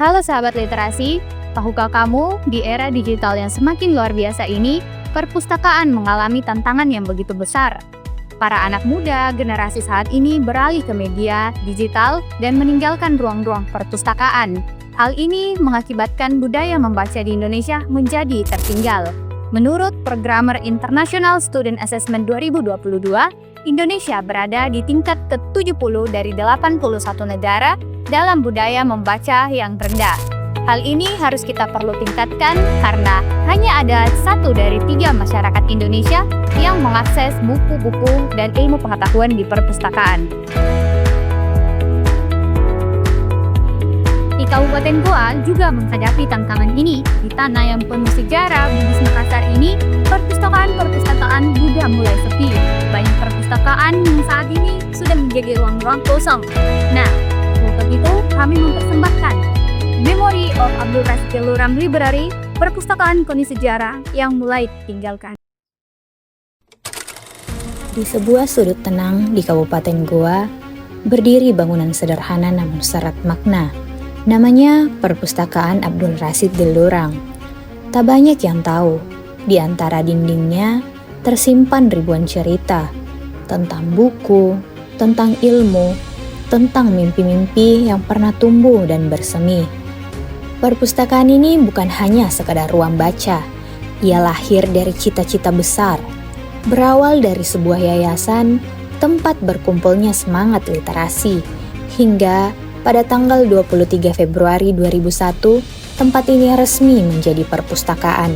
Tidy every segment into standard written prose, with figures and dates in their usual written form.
Halo sahabat literasi, tahukah kamu di era digital yang semakin luar biasa ini, perpustakaan mengalami tantangan yang begitu besar. Para anak muda generasi saat ini beralih ke media digital dan meninggalkan ruang-ruang perpustakaan. Hal ini mengakibatkan budaya membaca di Indonesia menjadi tertinggal. Menurut Programmer International Student Assessment 2022, Indonesia berada di tingkat ke-70 dari 81 negara dalam budaya membaca yang rendah. Hal ini harus kita perlu tingkatkan karena hanya ada 1 dari 3 masyarakat Indonesia yang mengakses buku-buku dan ilmu pengetahuan di perpustakaan. Di Kabupaten Goa juga menghadapi tantangan ini. Di tanah yang penuh sejarah Bugis Makassar ini, perpustakaan sudah mulai sepi. Banyak perpustakaan yang saat ini sudah menjadi ruang-ruang kosong. Nah, untuk itu kami mempersembahkan Memory of Abdul Rasid Deluram Library, perpustakaan koni sejarah yang mulai ditinggalkan. Di sebuah sudut tenang di Kabupaten Goa, berdiri bangunan sederhana namun syarat makna. Namanya Perpustakaan Abdul Rasid Deluram. Tak banyak yang tahu, di antara dindingnya tersimpan ribuan cerita tentang buku, tentang ilmu, tentang mimpi-mimpi yang pernah tumbuh dan bersemi. Perpustakaan ini bukan hanya sekadar ruang baca, ia lahir dari cita-cita besar. Berawal dari sebuah yayasan, tempat berkumpulnya semangat literasi, hingga pada tanggal 23 Februari 2001, tempat ini resmi menjadi perpustakaan.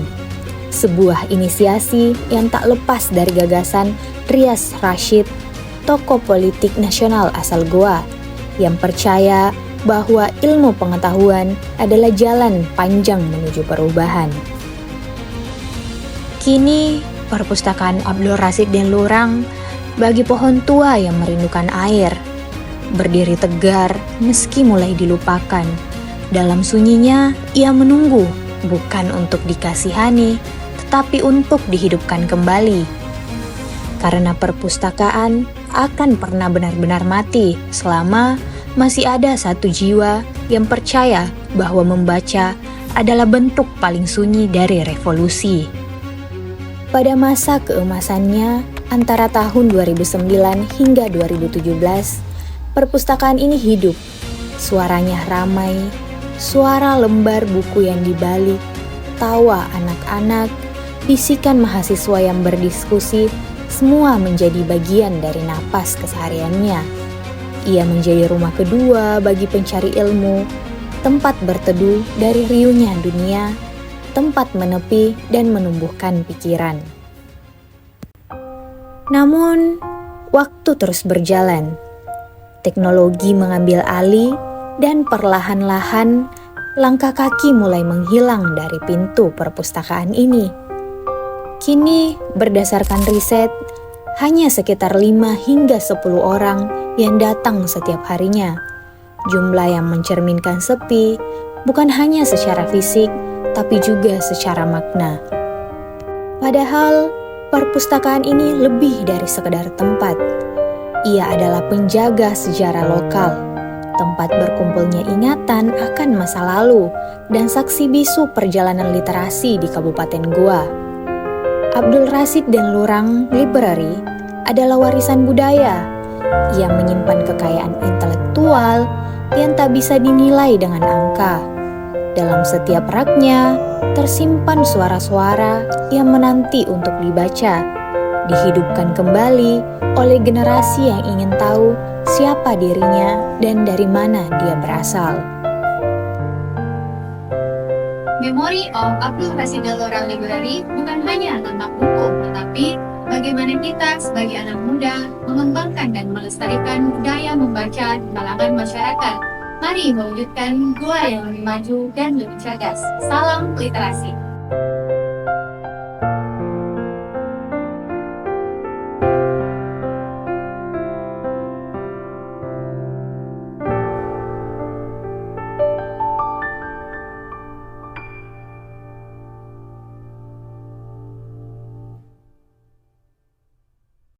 Sebuah inisiasi yang tak lepas dari gagasan Riaz Rashid, tokoh politik nasional asal Goa, yang percaya bahwa ilmu pengetahuan adalah jalan panjang menuju perubahan. Kini, Perpustakaan Abdul Rasid Deluram bagi pohon tua yang merindukan air, berdiri tegar meski mulai dilupakan. Dalam sunyinya, ia menunggu, bukan untuk dikasihani, tetapi untuk dihidupkan kembali. Karena perpustakaan akan pernah benar-benar mati selama masih ada satu jiwa yang percaya bahwa membaca adalah bentuk paling sunyi dari revolusi. Pada masa keemasannya, antara tahun 2009 hingga 2017, perpustakaan ini hidup. Suaranya ramai, suara lembar buku yang dibalik, tawa anak-anak, bisikan mahasiswa yang berdiskusi, semua menjadi bagian dari napas kesehariannya. Ia menjadi rumah kedua bagi pencari ilmu, tempat berteduh dari riuhnya dunia, tempat menepi dan menumbuhkan pikiran. Namun, waktu terus berjalan. Teknologi mengambil alih dan perlahan-lahan langkah kaki mulai menghilang dari pintu perpustakaan ini. Kini, berdasarkan riset, hanya sekitar 5 hingga 10 orang yang datang setiap harinya. Jumlah yang mencerminkan sepi, bukan hanya secara fisik, tapi juga secara makna. Padahal, perpustakaan ini lebih dari sekedar tempat. Ia adalah penjaga sejarah lokal, tempat berkumpulnya ingatan akan masa lalu, dan saksi bisu perjalanan literasi di Kabupaten Goa. Abdul Rasid Deluram Library adalah warisan budaya yang menyimpan kekayaan intelektual yang tak bisa dinilai dengan angka. Dalam setiap raknya tersimpan suara-suara yang menanti untuk dibaca, dihidupkan kembali oleh generasi yang ingin tahu siapa dirinya dan dari mana dia berasal. Memory of Abdul Rasid Deluram Library bukan hanya tentang buku, tetapi bagaimana kita sebagai anak muda mengembangkan dan melestarikan budaya membaca di kalangan masyarakat. Mari mewujudkan Goa yang lebih maju dan lebih cerdas. Salam literasi.